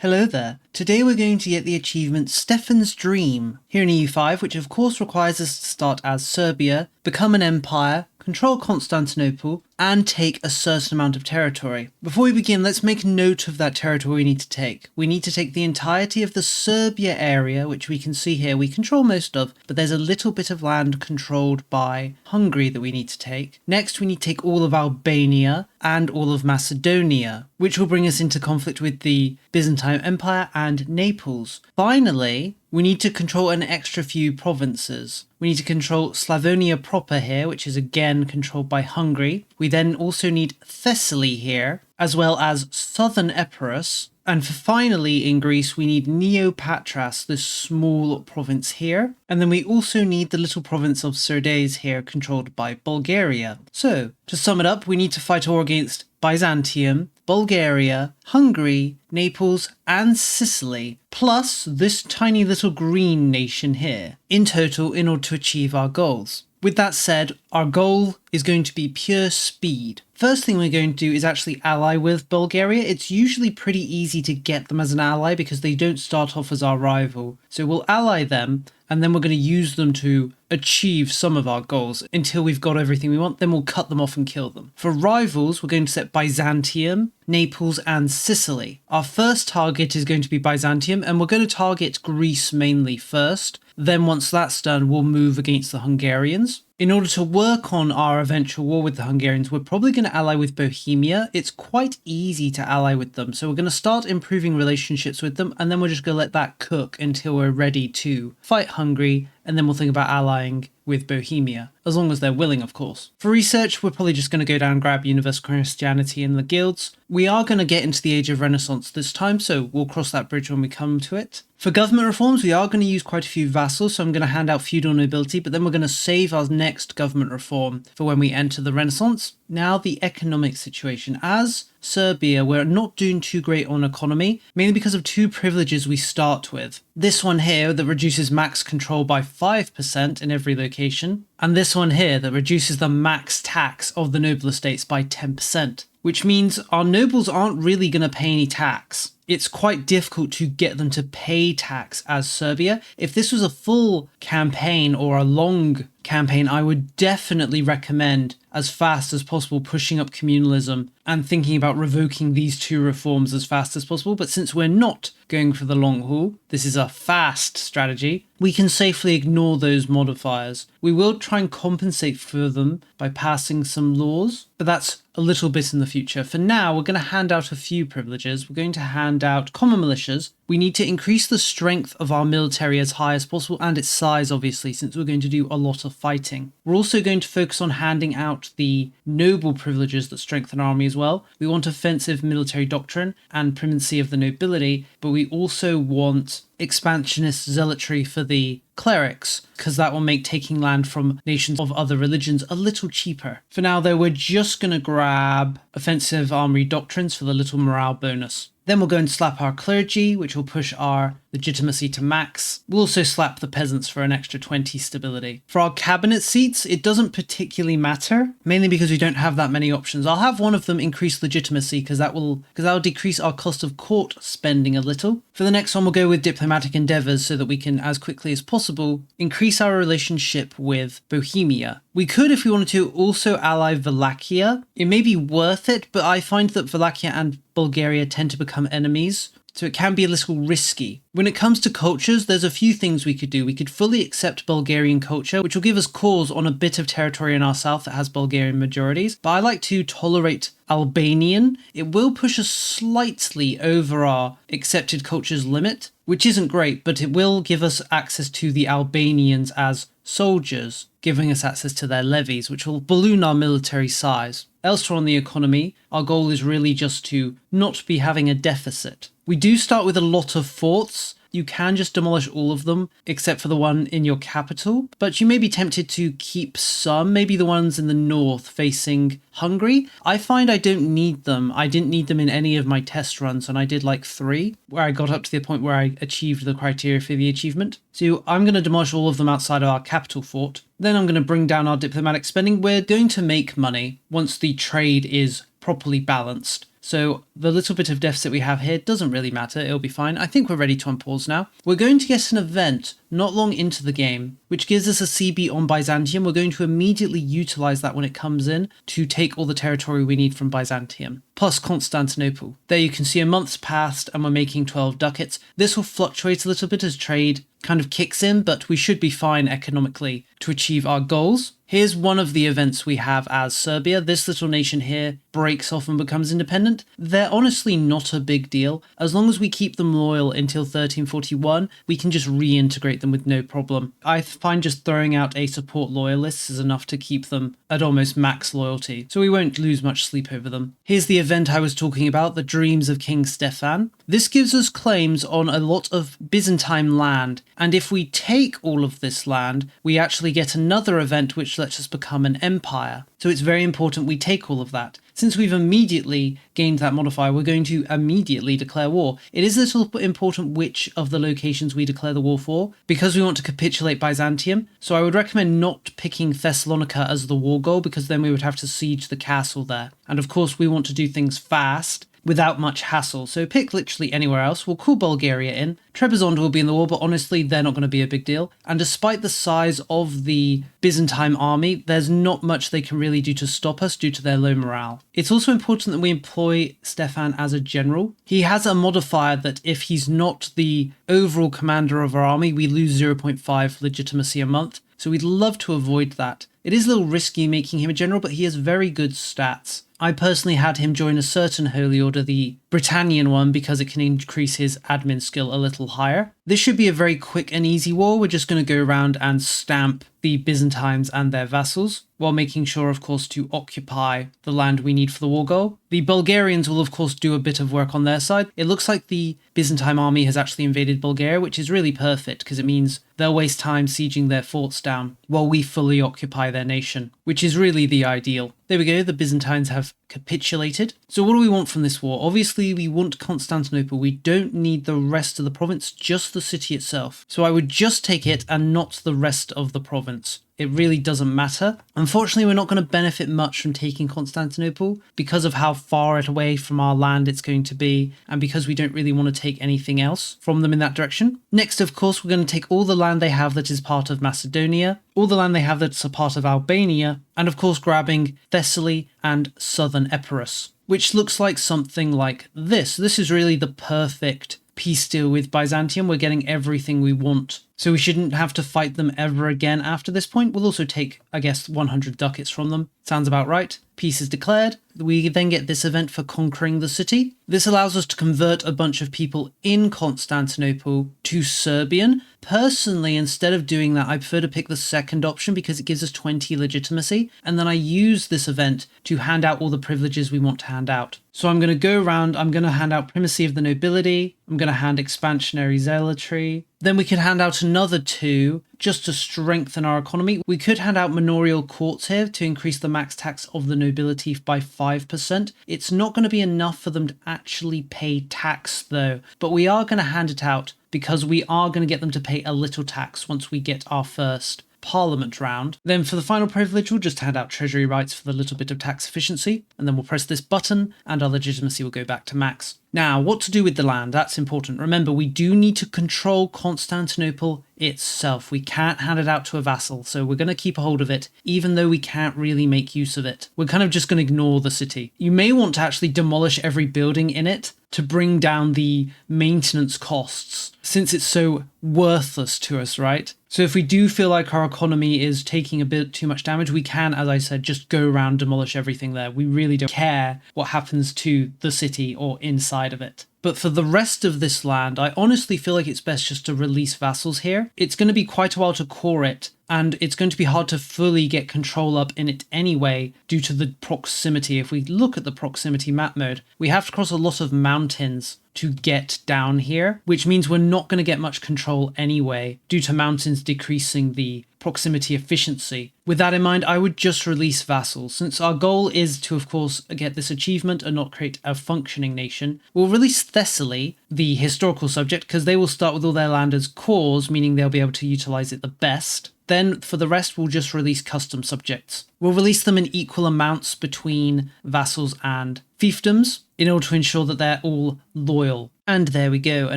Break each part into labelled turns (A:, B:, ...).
A: Hello there. Today we're going to get the achievement Stefan's Dream here in EU5, which of course requires us to start as Serbia, become an empire, control Constantinople, and take a certain amount of territory. Before we begin, let's make note of that territory we need to take. We need to take the entirety of the Serbia area, which we can see here we control most of, but there's a little bit of land controlled by Hungary that we need to take. Next, we need to take all of Albania and all of Macedonia, which will bring us into conflict with the Byzantine Empire and Naples. Finally, we need to control an extra few provinces. We need to control Slavonia proper here, which is again controlled by Hungary. We then also need Thessaly here, as well as southern Epirus. And finally, in Greece, we need Neopatras, this small province here. And then we also need the little province of Sirdes here, controlled by Bulgaria. So, to sum it up, we need to fight a war against Byzantium, Bulgaria, Hungary, Naples, and Sicily, plus this tiny little green nation here, in total in order to achieve our goals. With that said, our goal is going to be pure speed. First thing we're going to do is actually ally with Bulgaria. It's usually pretty easy to get them as an ally because they don't start off as our rival. So we'll ally them, and then we're going to use them to achieve some of our goals until we've got everything we want. Then we'll cut them off and kill them. For rivals, we're going to set Byzantium, Naples, and Sicily. Our first target is going to be Byzantium, and we're going to target Greece mainly first. Then once that's done, we'll move against the Hungarians. In order to work on our eventual war with the Hungarians, we're probably going to ally with Bohemia. It's quite easy to ally with them, so we're going to start improving relationships with them, and then we're just going to let that cook until we're ready to fight Hungary, and then we'll think about allying with Bohemia, as long as they're willing, of course. For research, we're probably just going to go down and grab Universal Christianity in the guilds. We are going to get into the Age of Renaissance this time, so we'll cross that bridge when we come to it. For government reforms, we are going to use quite a few vassals, so I'm going to hand out feudal nobility, but then we're going to save our next government reform for when we enter the Renaissance. Now, the economic situation. As Serbia, we're not doing too great on economy, mainly because of two privileges we start with. This one here that reduces max control by 5% in every location, and this one here that reduces the max tax of the noble estates by 10%, which means our nobles aren't really going to pay any tax. It's quite difficult to get them to pay tax as Serbia. If this was a full campaign or a long campaign, I would definitely recommend as fast as possible pushing up communalism and thinking about revoking these two reforms as fast as possible. But since we're not going for the long haul, this is a fast strategy, we can safely ignore those modifiers. We will try and compensate for them by passing some laws, but that's a little bit in the future. For now, we're going to hand out a few privileges. We're going to hand out common militias. We need to increase the strength of our military as high as possible, and its size, obviously, since we're going to do a lot of fighting. We're also going to focus on handing out the noble privileges that strengthen our army as well. We want offensive military doctrine and primacy of the nobility, but we also want expansionist zealotry for the clerics, because that will make taking land from nations of other religions a little cheaper. For now, though, we're just going to grab offensive armory doctrines for the little morale bonus. Then we'll go and slap our clergy, which will push our legitimacy to max. We'll also slap the peasants for an extra 20 stability. For our cabinet seats, it doesn't particularly matter, mainly because we don't have that many options. I'll have one of them increase legitimacy because that'll decrease our cost of court spending a little. For the next one, we'll go with diplomatic endeavors so that we can, as quickly as possible, increase our relationship with Bohemia. We could, if we wanted to, also ally Wallachia. It may be worth it, but I find that Wallachia and Bulgaria tend to become enemies, so it can be a little risky. When it comes to cultures, there's a few things we could do. We could fully accept Bulgarian culture, which will give us cause on a bit of territory in our south that has Bulgarian majorities, but I like to tolerate Albanian. It will push us slightly over our accepted cultures limit, which isn't great, but it will give us access to the Albanians as soldiers, giving us access to their levies, which will balloon our military size. Elsewhere on the economy, our goal is really just to not be having a deficit. We do start with a lot of forts. You can just demolish all of them, except for the one in your capital, but you may be tempted to keep some, maybe the ones in the north facing Hungary. I find I don't need them. I didn't need them in any of my test runs, and I did like 3, where I got up to the point where I achieved the criteria for the achievement. So I'm going to demolish all of them outside of our capital fort. Then I'm going to bring down our diplomatic spending. We're going to make money once the trade is properly balanced. So the little bit of deficit we have here doesn't really matter, it'll be fine. I think we're ready to unpause now. We're going to get an event not long into the game, which gives us a CB on Byzantium. We're going to immediately utilize that when it comes in to take all the territory we need from Byzantium, plus Constantinople. There you can see a month's passed and we're making 12 ducats. This will fluctuate a little bit as trade kind of kicks in, but we should be fine economically to achieve our goals. Here's one of the events we have as Serbia. This little nation here breaks off and becomes independent. They're honestly not a big deal. As long as we keep them loyal until 1341, we can just reintegrate them with no problem. I find just throwing out a support loyalist is enough to keep them at almost max loyalty, so we won't lose much sleep over them. Here's the event I was talking about, the Dreams of King Stefan. This gives us claims on a lot of Byzantine land, and if we take all of this land, we actually get another event which lets us become an empire. So it's very important we take all of that. Since we've immediately gained that modifier, we're going to immediately declare war. It is a little important which of the locations we declare the war for, because we want to capitulate Byzantium. So I would recommend not picking Thessalonica as the war goal, because then we would have to siege the castle there. And of course, we want to do things fast, without much hassle, so pick literally anywhere else. We'll call Bulgaria in. Trebizond will be in the war, but honestly, they're not going to be a big deal. And despite the size of the Byzantine army, there's not much they can really do to stop us due to their low morale. It's also important that we employ Stefan as a general. He has a modifier that if he's not the overall commander of our army, we lose 0.5 legitimacy a month. So we'd love to avoid that. It is a little risky making him a general, but he has very good stats. I personally had him join a certain holy order, the Britannian one, because it can increase his admin skill a little higher. This should be a very quick and easy war. We're just going to go around and stamp the Byzantines and their vassals, while making sure, of course, to occupy the land we need for the war goal. The Bulgarians will, of course, do a bit of work on their side. It looks like the Byzantine army has actually invaded Bulgaria, which is really perfect, because it means they'll waste time sieging their forts down while we fully occupy their nation, which is really the ideal. There we go, the Byzantines have capitulated. So what do we want from this war? Obviously, we want Constantinople. We don't need the rest of the province, just the city itself. So I would just take it and not the rest of the province. It really doesn't matter. Unfortunately, we're not going to benefit much from taking Constantinople because of how far away from our land it's going to be, and because we don't really want to take anything else from them in that direction. Next, of course, we're going to take all the land they have that is part of Macedonia, all the land they have that's a part of Albania, and of course grabbing Thessaly and southern Epirus, which looks like something like this. This is really the perfect peace deal with Byzantium. We're getting everything we want. So we shouldn't have to fight them ever again after this point. We'll also take, I guess, 100 ducats from them. Sounds about right. Peace is declared. We then get this event for conquering the city. This allows us to convert a bunch of people in Constantinople to Serbian. Personally, instead of doing that, I prefer to pick the second option because it gives us 20 legitimacy. And then I use this event to hand out all the privileges we want to hand out. So I'm going to go around, I'm going to hand out primacy of the nobility. I'm going to hand expansionary zealotry. Then we could hand out another 2 just to strengthen our economy. We could hand out manorial courts here to increase the max tax of the nobility by 5%. It's not going to be enough for them to actually pay tax though, but we are going to hand it out because we are going to get them to pay a little tax once we get our first Parliament round. Then for the final privilege, we'll just hand out treasury rights for the little bit of tax efficiency, and then we'll press this button and our legitimacy will go back to max. Now, what to do with the land? That's important. Remember, we do need to control Constantinople itself. We can't hand it out to a vassal, so we're going to keep a hold of it, even though we can't really make use of it. We're kind of just going to ignore the city. You may want to actually demolish every building in it to bring down the maintenance costs, since it's so worthless to us, right? So if we do feel like our economy is taking a bit too much damage, we can, as I said, just go around, demolish everything there. We really don't care what happens to the city or inside of it. But for the rest of this land, I honestly feel like it's best just to release vassals here. It's going to be quite a while to core it, and it's going to be hard to fully get control up in it anyway due to the proximity. If we look at the proximity map mode, we have to cross a lot of mountains to get down here, which means we're not going to get much control anyway due to mountains decreasing the proximity efficiency. With that in mind, I would just release vassals. Since our goal is to, of course, get this achievement and not create a functioning nation, we'll release Thessaly, the historical subject, because they will start with all their land as cores, meaning they'll be able to utilize it the best. Then for the rest, we'll just release custom subjects. We'll release them in equal amounts between vassals and fiefdoms in order to ensure that they're all loyal. And there we go, a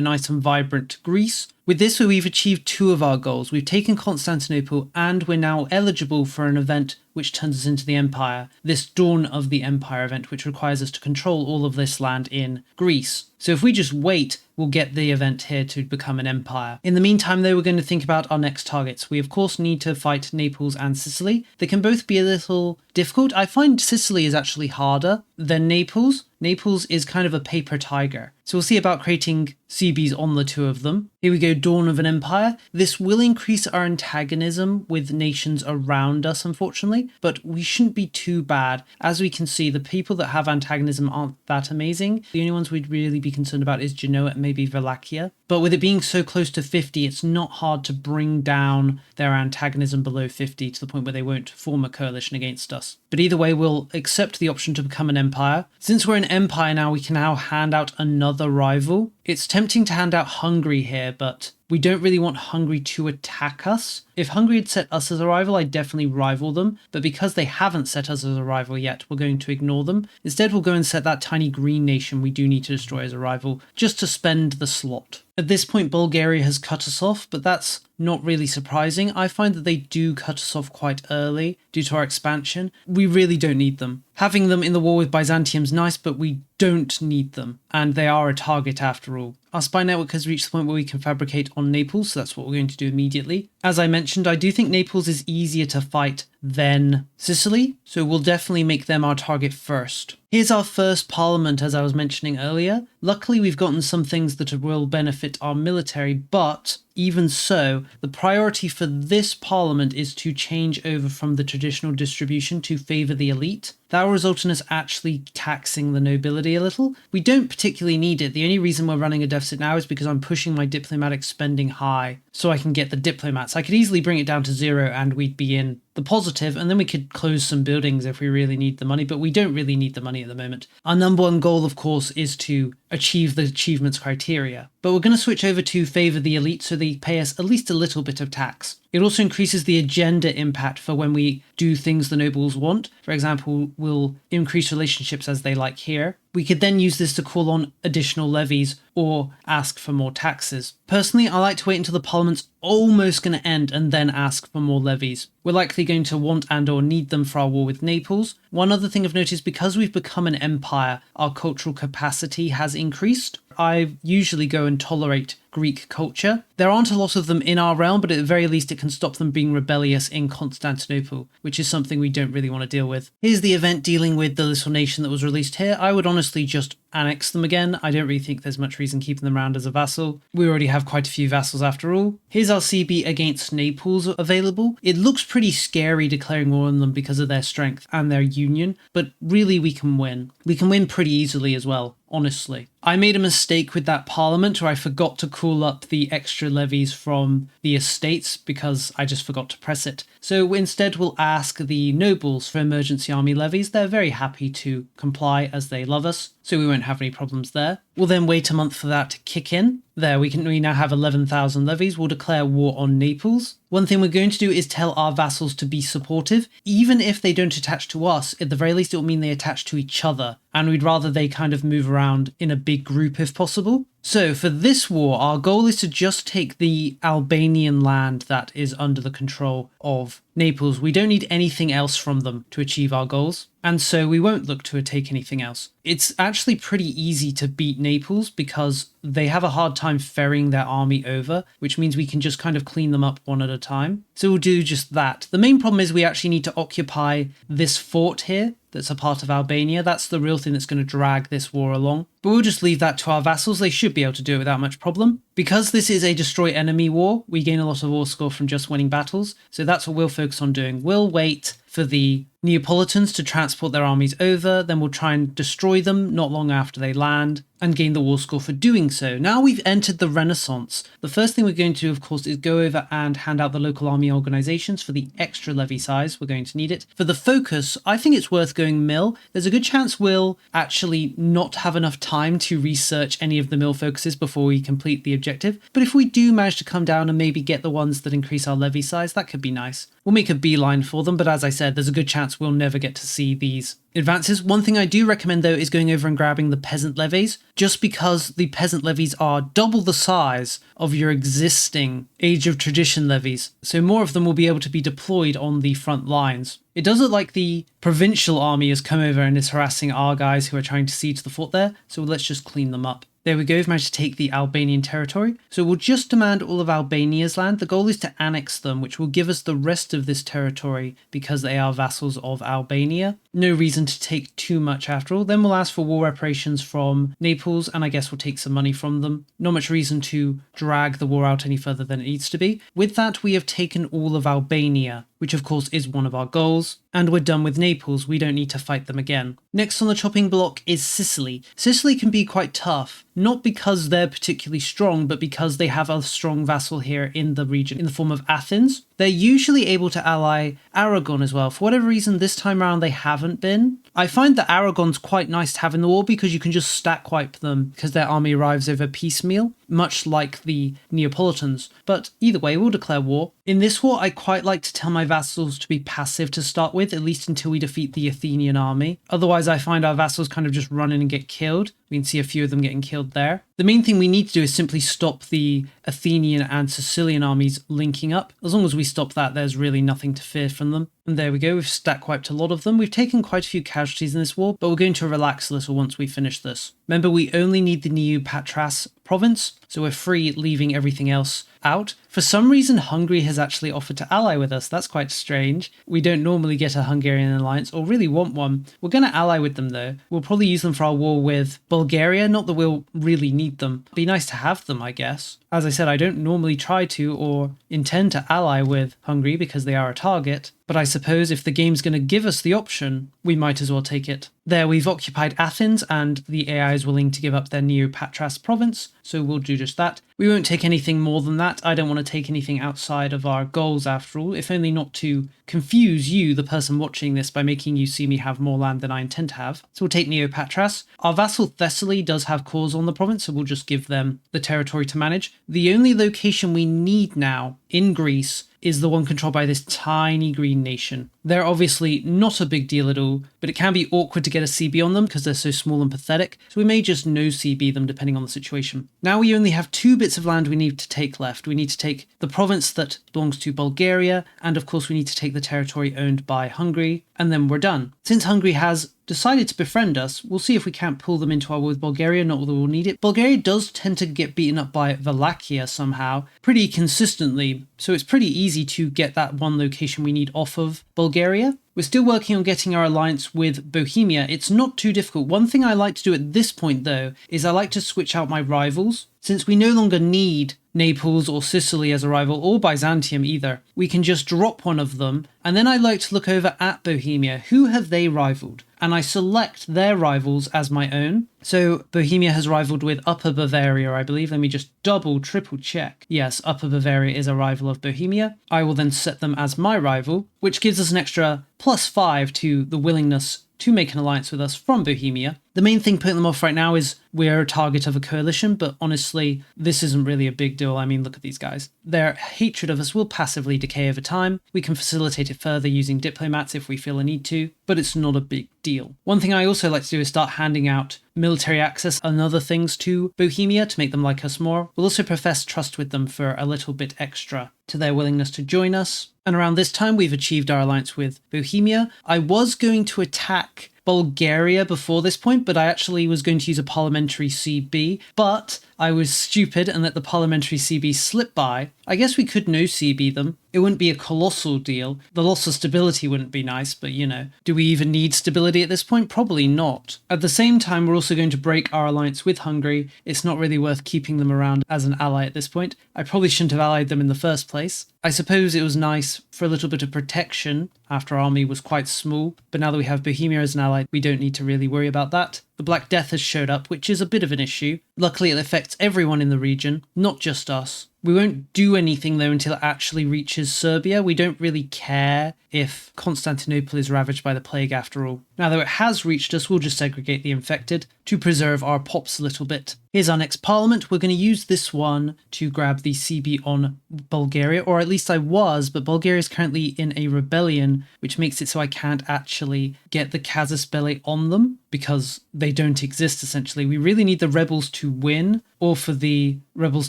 A: nice and vibrant Greece. With this, we've achieved 2 of our goals. We've taken Constantinople, and we're now eligible for an event which turns us into the Empire, this Dawn of the Empire event, which requires us to control all of this land in Greece. So if we just wait, we'll get the event here to become an empire. In the meantime, though, we're going to think about our next targets. We, of course, need to fight Naples and Sicily. They can both be a little difficult. I find Sicily is actually harder than Naples. Naples is kind of a paper tiger. So we'll see about creating CBs on the 2 of them. Here we go, Dawn of an Empire. This will increase our antagonism with nations around us, unfortunately, but we shouldn't be too bad. As we can see, the people that have antagonism aren't that amazing. The only ones we'd really be concerned about is Genoa and maybe Wallachia. But with it being so close to 50, it's not hard to bring down their antagonism below 50 to the point where they won't form a coalition against us. But either way, we'll accept the option to become an empire. Since we're an empire now, we can now hand out another rival. It's tempting to hand out Hungary here, but we don't really want Hungary to attack us. If Hungary had set us as a rival, I'd definitely rival them, but because they haven't set us as a rival yet, we're going to ignore them. Instead, we'll go and set that tiny green nation we do need to destroy as a rival, just to spend the slot. At this point, Bulgaria has cut us off, but that's not really surprising. I find that they do cut us off quite early due to our expansion. We really don't need them. Having them in the war with Byzantium's nice, but we don't need them, and they are a target after all. Our spy network has reached the point where we can fabricate on Naples, so that's what we're going to do immediately. As I mentioned, I do think Naples is easier to fight than Sicily, so we'll definitely make them our target first. Here's our first parliament, as I was mentioning earlier. Luckily, we've gotten some things that will benefit our military, but even so, the priority for this parliament is to change over from the traditional distribution to favour the elite. That will result in us actually taxing the nobility a little. We don't particularly need it. The only reason we're running a deficit now is because I'm pushing my diplomatic spending high so I can get the diplomats. I could easily bring it down to 0 and we'd be in the positive, and then we could close some buildings if we really need the money, but we don't really need the money at the moment. Our number 1 goal, of course, is to achieve the achievements criteria. But we're going to switch over to favour the elite so they pay us at least a little bit of tax. It also increases the agenda impact for when we do things the nobles want. For example, we'll increase relationships as they like here. We could then use this to call on additional levies or ask for more taxes. Personally, I like to wait until the parliament's almost going to end and then ask for more levies. We're likely going to want and or need them for our war with Naples. One other thing I've noticed, because we've become an empire, our cultural capacity has increased. I usually go and tolerate Greek culture. There aren't a lot of them in our realm, but at the very least it can stop them being rebellious in Constantinople, which is something we don't really want to deal with. Here's the event dealing with the little nation that was released here. I would honestly just annex them again. I don't really think there's much reason keeping them around as a vassal. We already have quite a few vassals after all. Here's our CB against Naples available. It looks pretty scary declaring war on them because of their strength and their union, but really we can win. We can win pretty easily as well, honestly. I made a mistake with that parliament where I forgot to call up the extra levies from the estates because I just forgot to press it. So instead we'll ask the nobles for emergency army levies. They're very happy to comply as they love us, so we won't have any problems there. We'll then wait a month for that to kick in. There, we now have 11,000 levies. We'll declare war on Naples. One thing we're going to do is tell our vassals to be supportive. Even if they don't attach to us, at the very least it will mean they attach to each other, and we'd rather they kind of move around in a big group if possible. So for this war, our goal is to just take the Albanian land that is under the control of Naples. We don't need anything else from them to achieve our goals, and so we won't look to take anything else. It's actually pretty easy to beat Naples because they have a hard time ferrying their army over, which means we can just kind of clean them up one at a time. So we'll do just that. The main problem is we actually need to occupy this fort here that's a part of Albania. That's the real thing that's going to drag this war along. But we'll just leave that to our vassals. They should be able to do it without much problem. Because this is a destroy enemy war, we gain a lot of war score from just winning battles. So that's what we'll focus on doing. We'll wait for the Neapolitans to transport their armies over, then we'll try and destroy them not long after they land, and gain the war score for doing so. Now we've entered the Renaissance. The first thing we're going to do, of course, is go over and hand out the local army organizations for the extra levy size. We're going to need it. For the focus, I think it's worth going mill. There's a good chance we'll actually not have enough time to research any of the mill focuses before we complete the objective. But if we do manage to come down and maybe get the ones that increase our levy size, that could be nice. We'll make a beeline for them, but as I said, there's a good chance we'll never get to see these advances. One thing I do recommend though is going over and grabbing the peasant levies, just because the peasant levies are double the size of your existing Age of Tradition levies, so more of them will be able to be deployed on the front lines. It does look like the provincial army has come over and is harassing our guys who are trying to siege the fort there, so let's just clean them up. There we go, we've managed to take the Albanian territory. So we'll just demand all of Albania's land. The goal is to annex them, which will give us the rest of this territory because they are vassals of Albania. No reason to take too much after all. Then we'll ask for war reparations from Naples, and I guess we'll take some money from them. Not much reason to drag the war out any further than it needs to be. With that, we have taken all of Albania, which of course is one of our goals. And we're done with Naples, we don't need to fight them again. Next on the chopping block is Sicily. Sicily can be quite tough, not because they're particularly strong, but because they have a strong vassal here in the region in the form of Athens. They're usually able to ally Aragon as well. For whatever reason, this time around they haven't been. I find that Aragon's quite nice to have in the war because you can just stack wipe them because their army arrives over piecemeal, much like the Neapolitans. But either way, we'll declare war. In this war, I quite like to tell my vassals to be passive to start with, at least until we defeat the Athenian army. Otherwise, I find our vassals kind of just run in and get killed. We can see a few of them getting killed there. The main thing we need to do is simply stop the Athenian and Sicilian armies linking up. As long as we stop that, there's really nothing to fear from them. And there we go, we've stack wiped a lot of them. We've taken quite a few casualties in this war, but we're going to relax a little once we finish this. Remember, we only need the Neo Patras province, so we're free leaving everything else out. For some reason, Hungary has actually offered to ally with us. That's quite strange. We don't normally get a Hungarian alliance, or really want one. We're going to ally with them though. We'll probably use them for our war with Bulgaria, not that we'll really need them. It'd be nice to have them, I guess. As I said, I don't normally try to or intend to ally with Hungary because they are a target, but I suppose if the game's going to give us the option, we might as well take it. There, we've occupied Athens, and the AI is willing to give up their Neo Patras province, so we'll do just that. We won't take anything more than that. I don't want to take anything outside of our goals after all, if only not to confuse you, the person watching this, by making you see me have more land than I intend to have. So we'll take Neo Patras. Our vassal Thessaly does have cores on the province, so we'll just give them the territory to manage. The only location we need now in Greece is the one controlled by this tiny green nation. They're obviously not a big deal at all, but it can be awkward to get a CB on them because they're so small and pathetic, so we may just no CB them depending on the situation. Now we only have 2 bits of land we need to take left. We need to take the province that belongs to Bulgaria, and of course we need to take the territory owned by Hungary, and then we're done. Since Hungary has decided to befriend us, we'll see if we can't pull them into our war with Bulgaria, not that we'll need it. Bulgaria does tend to get beaten up by Wallachia somehow, pretty consistently, so it's pretty easy to get that one location we need off of Bulgaria. We're still working on getting our alliance with Bohemia. It's not too difficult. One thing I like to do at this point though, is I like to switch out my rivals. Since we no longer need Naples or Sicily as a rival, or Byzantium either, we can just drop one of them, and then I like to look over at Bohemia. Who have they rivaled? And I select their rivals as my own. So Bohemia has rivaled with Upper Bavaria, I believe. Let me just triple check. Yes, Upper Bavaria is a rival of Bohemia. I will then set them as my rival, which gives us an extra +5 to the willingness to make an alliance with us from Bohemia. The main thing putting them off right now is we're a target of a coalition, but honestly, this isn't really a big deal. I mean, look at these guys. Their hatred of us will passively decay over time. We can facilitate it further using diplomats if we feel a need to, but it's not a big deal. One thing I also like to do is start handing out military access and other things to Bohemia to make them like us more. We'll also profess trust with them for a little bit extra to their willingness to join us. And around this time, we've achieved our alliance with Bohemia. I was going to attack Bulgaria before this point, but I actually was going to use a parliamentary CB, but I was stupid and let the parliamentary CB slip by. I guess we could no CB them. It wouldn't be a colossal deal. The loss of stability wouldn't be nice, but you know, do we even need stability at this point? Probably not. At the same time, we're also going to break our alliance with Hungary. It's not really worth keeping them around as an ally at this point. I probably shouldn't have allied them in the first place. I suppose it was nice for a little bit of protection after our army was quite small, but now that we have Bohemia as an ally, we don't need to really worry about that. The Black Death has showed up, which is a bit of an issue. Luckily, it affects everyone in the region, not just us. We won't do anything though until it actually reaches Serbia. We don't really care if Constantinople is ravaged by the plague after all. Now, though it has reached us, we'll just segregate the infected to preserve our pops a little bit. Here's our next parliament. We're going to use this one to grab the CB on Bulgaria, or at least I was, but Bulgaria is currently in a rebellion, which makes it so I can't actually get the casus belli on them because they don't exist essentially. We really need the rebels to win or for the rebels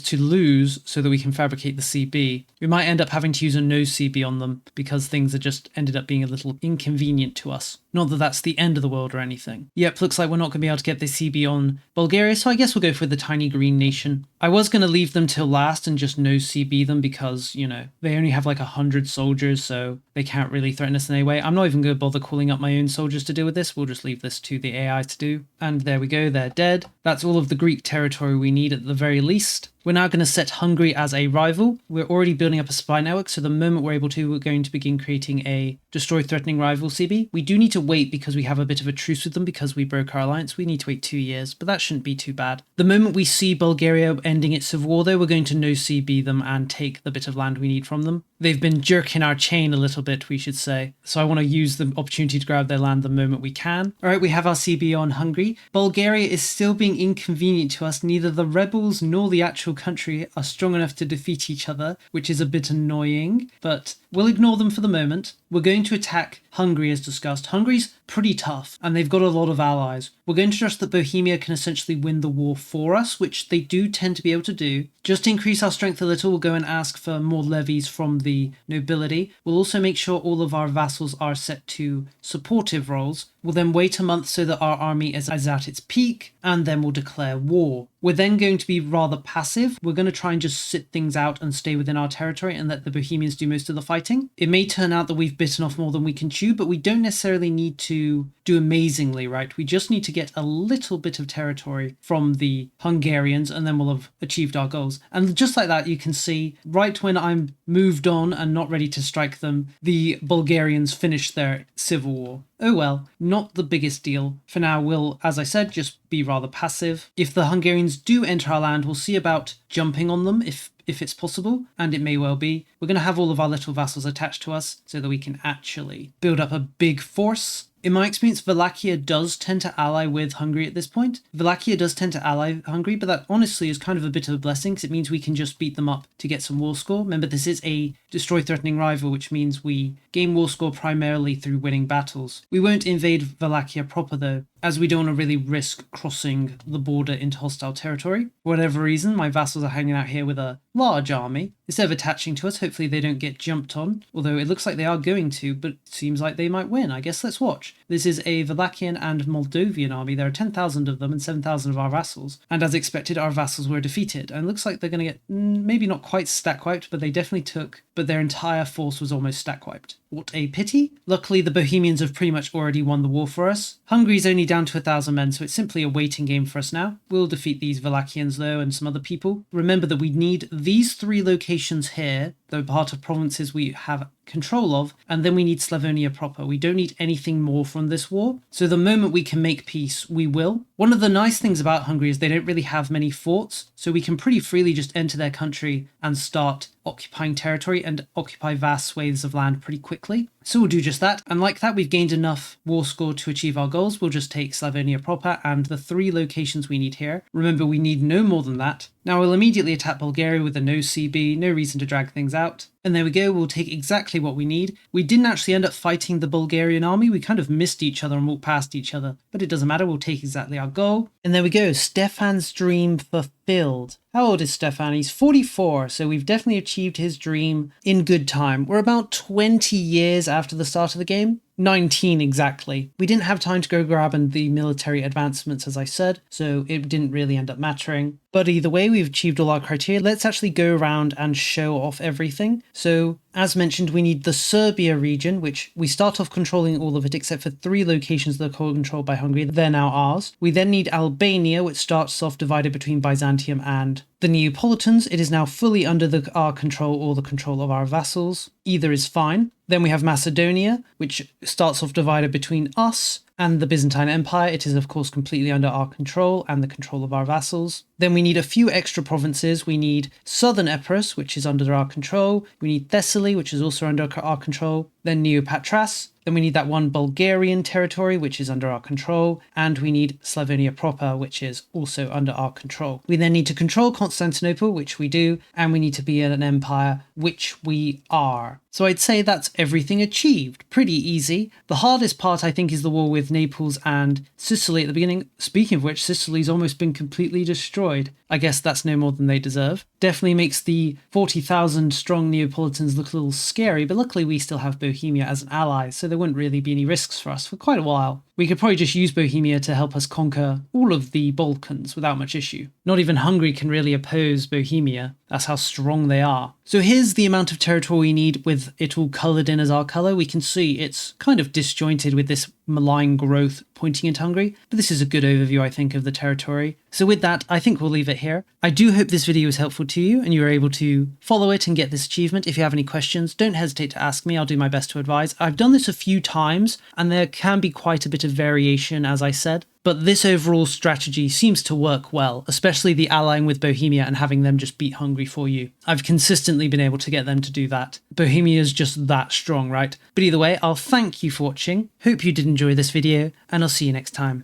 A: to lose so that we can fabricate the CB. We might end up having to use a no CB on them because things are just ended up being a little inconvenient to us. Not that that's the end of the world or anything. Yep, looks like we're not going to be able to get the CB on Bulgaria, so I guess we'll go for the tiny green nation. I was going to leave them till last and just no CB them because, you know, they only have like 100 soldiers, so they can't really threaten us in any way. I'm not even going to bother calling up my own soldiers to deal with this. We'll just leave this to the AI to do. And there we go, they're dead. That's all of the Greek territory we need at the very least. We're now going to set Hungary as a rival. We're already building up a spy network, so the moment we're able to, we're going to begin creating a destroy threatening rival CB. We do need to wait because we have a bit of a truce with them because we broke our alliance. We need to wait 2 years, but that shouldn't be too bad. The moment we see Bulgaria ending its civil war, though, we're going to no CB them and take the bit of land we need from them. They've been jerking our chain a little bit, we should say. So I want to use the opportunity to grab their land the moment we can. All right, we have our CB on Hungary. Bulgaria is still being inconvenient to us. Neither the rebels nor the actual country are strong enough to defeat each other, which is a bit annoying, but we'll ignore them for the moment. We're going to attack Hungary as discussed. Hungary's pretty tough and they've got a lot of allies. We're going to trust that Bohemia can essentially win the war for us, which they do tend to be able to do. Just to increase our strength a little, we'll go and ask for more levies from the nobility. We'll also make sure all of our vassals are set to supportive roles. We'll then wait a month so that our army is at its peak, and then we'll declare war. We're then going to be rather passive. We're going to try and just sit things out and stay within our territory and let the Bohemians do most of the fighting. It may turn out that we've bitten off more than we can chew, but we don't necessarily need to do amazingly, right? We just need to get a little bit of territory from the Hungarians and then we'll have achieved our goals. And just like that, you can see right when I'm moved on and not ready to strike them, the Bulgarians finish their civil war. Oh well, not the biggest deal. For now, we'll, as I said, just be rather passive. If the Hungarians do enter our land, we'll see about jumping on them if it's possible, and it may well be. We're going to have all of our little vassals attached to us so that we can actually build up a big force. In my experience, Wallachia does tend to ally with Hungary at this point. Wallachia does tend to ally Hungary, but that honestly is kind of a bit of a blessing because it means we can just beat them up to get some war score. Remember, this is a destroy threatening rival, which means we gain war score primarily through winning battles. We won't invade Wallachia proper though, as we don't want to really risk crossing the border into hostile territory. For whatever reason, my vassals are hanging out here with a large army. Instead of attaching to us, hopefully they don't get jumped on, although it looks like they are going to, but it seems like they might win. I guess let's watch. This is a Wallachian and Moldovan army. There are 10,000 of them and 7,000 of our vassals. And as expected, our vassals were defeated. And it looks like they're going to get, maybe not quite stack wiped, but they definitely took, but their entire force was almost stack wiped. What a pity. Luckily, the Bohemians have pretty much already won the war for us. Hungary's only down to 1,000 men, so it's simply a waiting game for us now. We'll defeat these Wallachians though and some other people. Remember that we need these 3 locations here, though part of provinces we have control of, and then we need Slavonia proper. We don't need anything more from this war, so the moment we can make peace, we will. One of the nice things about Hungary is they don't really have many forts, so we can pretty freely just enter their country and start occupying territory and occupy vast swathes of land pretty quickly. So we'll do just that, and like that we've gained enough war score to achieve our goals. We'll just take Slavonia proper and the 3 locations we need here. Remember, we need no more than that. Now we'll immediately attack Bulgaria with a no CB, no reason to drag things out. And there we go, we'll take exactly what we need. We didn't actually end up fighting the Bulgarian army, we kind of missed each other and walked past each other, but it doesn't matter, we'll take exactly our goal. And there we go, Stefan's dream fulfilled. How old is Stefan? He's 44, so we've definitely achieved his dream in good time. We're about 20 years after the start of the game. 19 exactly. We didn't have time to go grabbing the military advancements, as I said, so it didn't really end up mattering. But either way, we've achieved all our criteria. Let's actually go around and show off everything. So, as mentioned, we need the Serbia region, which we start off controlling all of it except for 3 locations that are controlled by Hungary. They're now ours. We then need Albania, which starts off divided between Byzantium and the Neapolitans. It is now fully under our control or the control of our vassals. Either is fine. Then we have Macedonia, which starts off divided between us And the Byzantine Empire, it is of course completely under our control and the control of our vassals. Then we need a few extra provinces. We need southern Epirus, which is under our control. We need Thessaly, which is also under our control. Then Neopatras. Then we need that one Bulgarian territory, which is under our control. And we need Slavonia proper, which is also under our control. We then need to control Constantinople, which we do. And we need to be an empire, which we are. So I'd say that's everything achieved. Pretty easy. The hardest part, I think, is the war with Naples and Sicily at the beginning. Speaking of which, Sicily's almost been completely destroyed. I guess that's no more than they deserve. Definitely makes the 40,000 strong Neapolitans look a little scary, but luckily we still have Bohemia as an ally, so there wouldn't really be any risks for us for quite a while. We could probably just use Bohemia to help us conquer all of the Balkans without much issue. Not even Hungary can really oppose Bohemia. That's how strong they are. So here's the amount of territory we need with it all coloured in as our colour. We can see it's kind of disjointed with this malign growth pointing into Hungary, but this is a good overview, I think, of the territory. So with that, I think we'll leave it here. I do hope this video was helpful to you and you were able to follow it and get this achievement. If you have any questions, don't hesitate to ask me. I'll do my best to advise. I've done this a few times and there can be quite a bit of variation, as I said. But this overall strategy seems to work well, especially the allying with Bohemia and having them just beat Hungary for you. I've consistently been able to get them to do that. Bohemia is just that strong, right? But either way, I'll thank you for watching. Hope you did enjoy this video, and I'll see you next time.